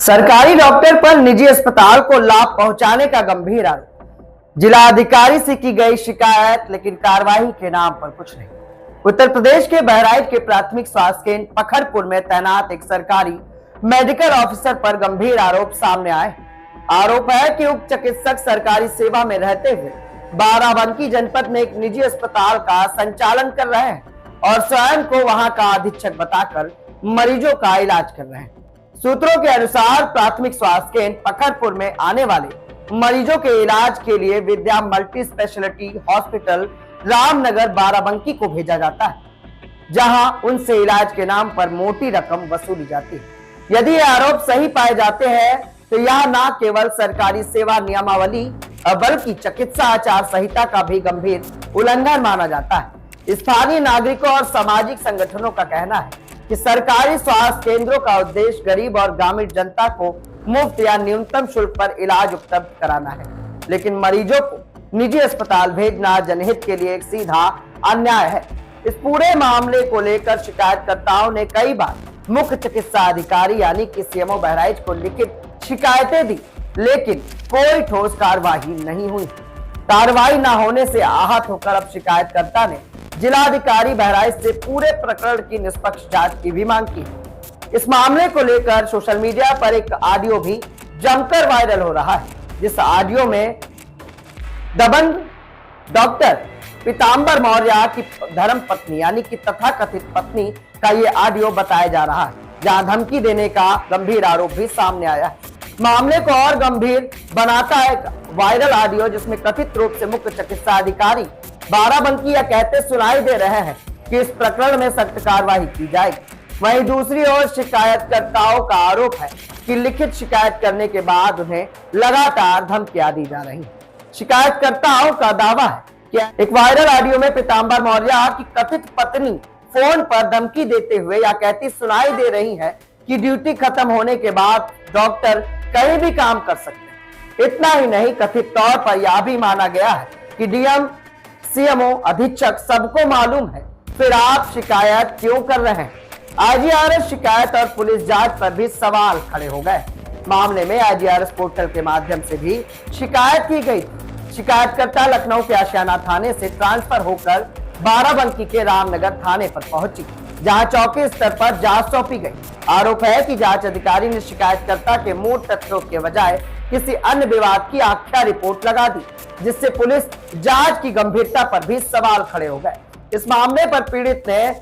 सरकारी डॉक्टर पर निजी अस्पताल को लाभ पहुंचाने का गंभीर आरोप। जिला अधिकारी से की गई शिकायत, लेकिन कार्रवाई के नाम पर कुछ नहीं। उत्तर प्रदेश के बहराइच के प्राथमिक स्वास्थ्य केंद्र पखरपुर में तैनात एक सरकारी मेडिकल ऑफिसर पर गंभीर आरोप सामने आए। आरोप है कि उक्त चिकित्सक सरकारी सेवा में रहते हुए बाराबंकी जनपद में एक निजी अस्पताल का संचालन कर रहे हैं और स्वयं को वहां का अधीक्षक बताकर मरीजों का इलाज कर रहे हैं। सूत्रों के अनुसार प्राथमिक स्वास्थ्य केंद्र पखरपुर में आने वाले मरीजों के इलाज के लिए Vidya multi speciality hospital Ramnagar Barabanki को भेजा जाता है, जहां उनसे इलाज के नाम पर मोटी रकम वसूली जाती है। यदि ये आरोप सही पाए जाते हैं तो यह न केवल सरकारी सेवा नियमावली बल्कि चिकित्सा आचार संहिता का भी गंभीर उल्लंघन माना जाता है। स्थानीय नागरिकों और सामाजिक संगठनों का कहना है कि सरकारी स्वास्थ्य केंद्रों का उद्देश्य गरीब और ग्रामीण जनता को मुफ्त या न्यूनतम शुल्क पर इलाज उपलब्ध कराना है, लेकिन मरीजों को निजी अस्पताल भेजना जनहित के लिए एक सीधा अन्याय है। इस पूरे मामले को लेकर शिकायतकर्ताओं ने कई बार मुख्य चिकित्सा अधिकारी यानी कि सीएमओ बहराइच को लिखित शिकायतें दी, लेकिन कोई ठोस कार्रवाई नहीं हुई। कार्रवाई न होने से आहत होकर अब शिकायतकर्ता ने जिलाधिकारी बहराइच से पूरे प्रकरण की निष्पक्ष जांच की भी मांग की है। इस मामले को लेकर सोशल मीडिया पर एक ऑडियो भी जमकर वायरल हो रहा है, जिस ऑडियो में दबंग डॉक्टर पीतांबर मौर्य की धर्म पत्नी यानी कि तथाकथित पत्नी का ये ऑडियो बताया जा रहा है, जहां धमकी देने का गंभीर आरोप भी सामने आया है। मामले को और गंभीर बनाता है वायरल ऑडियो, जिसमें कथित रूप से मुख्य चिकित्सा अधिकारी बाराबंकी यह कहते सुनाई दे रहे हैं कि इस प्रकरण में सख्त कार्रवाई की जाएगी। वहीं दूसरी ओर शिकायतकर्ताओं का आरोप है कि लिखित शिकायत करने के बाद उन्हें लगातार धमकियां दी जा रही हैं। शिकायतकर्ताओं का दावा है कि एक वायरल ऑडियो में पीतांबर मौर्य की कथित पत्नी फोन पर धमकी देते हुए यह कहती सुनाई दे रही है कि ड्यूटी खत्म होने के बाद डॉक्टर कहीं भी काम कर सकते हैं। इतना ही नहीं, कथित तौर पर यह भी माना गया है कि डीएम सीएमओ अधीक्षक सबको मालूम है, फिर आप शिकायत क्यों कर रहे हैं। आईजीआरएस शिकायत और पुलिस जांच पर भी सवाल खड़े हो गए। मामले में आईजीआरएस पोर्टल के माध्यम से भी शिकायत की गई थी। शिकायतकर्ता लखनऊ के आशियाना थाने से ट्रांसफर होकर बाराबंकी के रामनगर थाने पर पहुंची, जहां चौकी स्तर पर जांच सौंपी गई। आरोप है कि जांच अधिकारी ने शिकायतकर्ता के मूल तथ्यों के बजाय किसी अन्य विवाद की आख्या रिपोर्ट लगा दी, जिससे पुलिस जांच की गंभीरता पर भी सवाल खड़े हो गए। इस मामले पर पीड़ित ने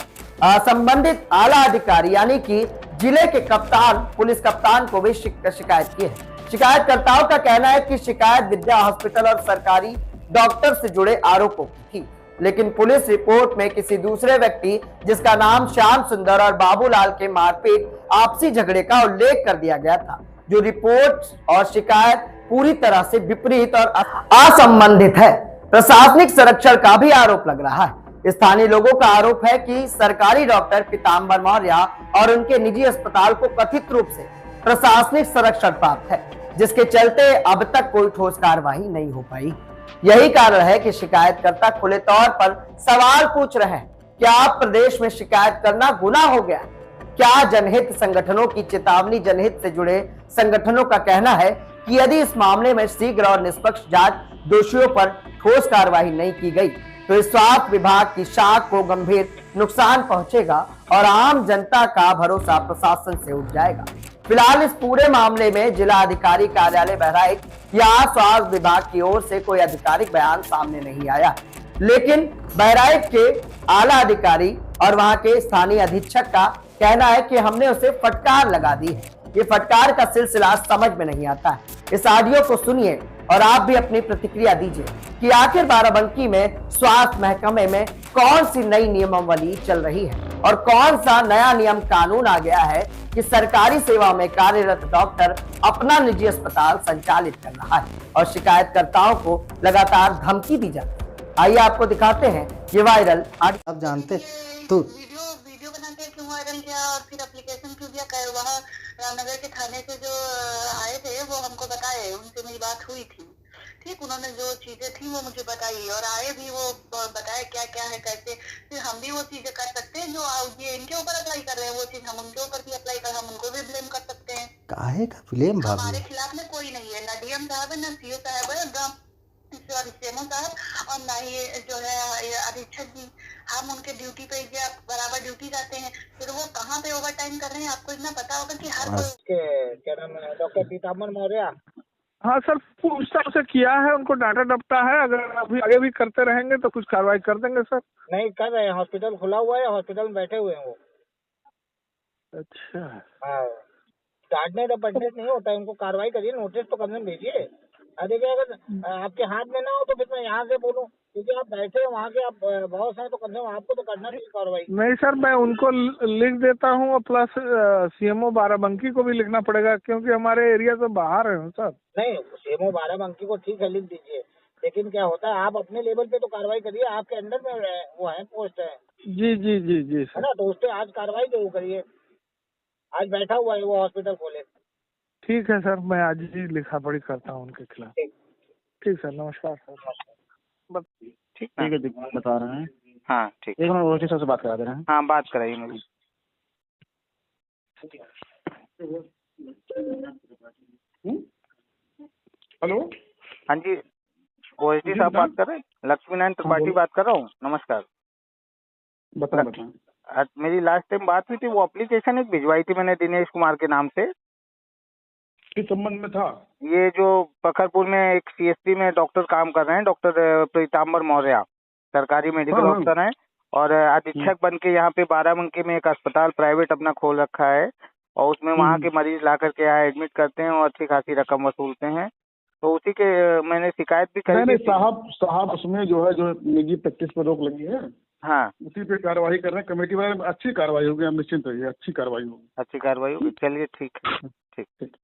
संबंधित आला अधिकारी यानी कि जिले के कप्तान, पुलिस कप्तान को भी शिकायत की है। शिकायतकर्ताओं का कहना है कि शिकायत विद्या हॉस्पिटल और सरकारी डॉक्टर से जुड़े आरोपों की थी, लेकिन पुलिस रिपोर्ट में किसी दूसरे व्यक्ति जिसका नाम श्याम सुंदर और बाबूलाल के मारपीट आपसी झगड़े का उल्लेख कर दिया गया था, जो रिपोर्ट और शिकायत पूरी तरह से विपरीत और असंबंधित है। प्रशासनिक संरक्षण का भी आरोप लग रहा है। स्थानीय लोगों का आरोप है कि सरकारी डॉक्टर पीतांबर मौर्य और उनके निजी अस्पताल को कथित रूप से प्रशासनिक संरक्षण प्राप्त है, जिसके चलते अब तक कोई ठोस कार्रवाई नहीं हो पाई। यही कारण है कि शिकायतकर्ता खुले तौर पर सवाल पूछ रहे हैं, क्या प्रदेश में शिकायत करना गुनाह हो गया? क्या जनहित संगठनों की चेतावनी? जनहित से जुड़े संगठनों का कहना है कि यदि इस मामले में शीघ्र और निष्पक्ष जांच, दोषियों पर ठोस कार्रवाई नहीं की गई तो इस स्वास्थ्य विभाग की शाख को गंभीर नुकसान पहुंचेगा और आम जनता का भरोसा प्रशासन से उठ जाएगा। फिलहाल इस पूरे मामले में जिला अधिकारी कार्यालय बहराइच या स्वास्थ्य विभाग की ओर से कोई आधिकारिक बयान सामने नहीं आया, लेकिन बहराइच के आला अधिकारी और वहां के स्थानीय अधीक्षक का कहना है कि हमने उसे फटकार लगा दी है। ये फटकार का सिलसिला समझ में नहीं आता है। इस ऑडियो को सुनिए और आप भी अपनी प्रतिक्रिया दीजिए कि आखिर बाराबंकी में स्वास्थ्य महकमे में कौन सी नई नियमावली चल रही है और कौन सा नया नियम कानून आ गया है कि सरकारी सेवा में कार्यरत डॉक्टर अपना निजी अस्पताल संचालित कर रहा है और शिकायतकर्ताओं को लगातार धमकी दी जाती है। आइए आपको दिखाते हैं ये वायरल। आप जानते तो वीडियो बना के क्यों वायरल किया और फिर एप्लीकेशन क्यों दिया? वहाँ रामनगर के थाने से जो आए थे वो हमको बताए, उनसे मेरी बात हुई थी। ठीक, उन्होंने जो चीजें थी वो मुझे बताई और आए भी, वो बताए क्या क्या है कैसे। फिर हम भी वो चीजें कर सकते हैं जो ये इनके ऊपर अप्लाई कर रहे हैं, वो चीज हम उनके ऊपर भी अप्लाई कर, हम उनको भी ब्लेम कर सकते हैं। काहे का ब्लेम भाभी? हमारे खिलाफ में कोई नहीं है, ना डीएम साहब है, ना सीओ साहब है, ग्राम सीएमओ साहब, और ना ही जो है ये अधीक्षक जी। हम उनके ड्यूटी पे या बराबर ड्यूटी जाते हैं, फिर वो कहाँ पे ओवर टाइम कर रहे हैं आपको इतना पता होगा कि हर कोई। क्या नाम है, डॉक्टर पीताम्बर मौर्य। हाँ सर, पूछताछ से किया है, उनको डांटा डपटा है। अगर अभी आगे भी करते रहेंगे तो कुछ कार्रवाई कर देंगे सर। नहीं कर रहे हैं, हॉस्पिटल खुला हुआ है, हॉस्पिटल में बैठे हुए हैं वो। अच्छा, हाँ, डांटने का पनिशमेंट नहीं होता है, उनको कार्रवाई करिए, नोटिस तो करने भेजिए। देखिए अगर आपके हाथ में ना हो तो फिर मैं यहाँ से बोलूँ, क्योंकि आप बैठे हैं वहाँ के, आप बहुत सारे तो करने आपको तो करना चाहिए कार्रवाई। नहीं सर, मैं उनको लिख देता हूँ, प्लस सीएमओ बाराबंकी को भी लिखना पड़ेगा क्योंकि हमारे एरिया से बाहर है सर। नहीं, सीएमओ बाराबंकी को ठीक है लिख दीजिए, लेकिन क्या होता है आप अपने लेवल पे तो कार्रवाई करिए, आपके अंडर में वो है, पोस्ट है। जी जी जी जी है सर। ना, तो उस पर आज कार्रवाई जरूर करिए। आज बैठा हुआ है वो, हॉस्पिटल खोले। ठीक है सर, मैं आज ही लिखा पढ़ी करता हूँ उनके खिलाफ। ठीक। ठीक सर, नमस्कार सर। ठीक है, बता रहे हैं। हाँ ठीक, एक मिनट, ओसी से बात करा दे रहे हैं। हाँ बात कराइए मेरी। हेलो, हाँ जी, ओएसडी साहब बात कर रहे हैं, लक्ष्मी नारायण त्रिपाठी बात कर रहा हूँ, नमस्कार। बताएं। मेरी लास्ट टाइम बात हुई थी, वो एप्लीकेशन एक भिजवाई थी मैंने दिनेश कुमार के नाम से। किस संबंध में था? ये जो पखरपुर में एक सीएससी में डॉक्टर काम कर रहे हैं, डॉक्टर पीताम्बर मौर्य, सरकारी मेडिकल ऑफिसर हैं, और अधीक्षक बन के यहाँ पे बाराबंकी में एक अस्पताल प्राइवेट अपना खोल रखा है, और उसमें वहाँ के मरीज ला करके यहाँ एडमिट करते हैं और अच्छी खासी रकम वसूलते हैं। तो उसी के मैंने शिकायत भी करी नहीं थी। साहब उसमें जो है, जो निजी प्रैक्टिस पर रोक लगी है, हाँ, उसी पे कार्रवाई कर रहे हैं कमेटी वाले। अच्छी कार्रवाई होगी, हम निश्चिंत रहिए, अच्छी कार्रवाई होगी। अच्छी कार्रवाई होगी, चलिए ठीक है, ठीक।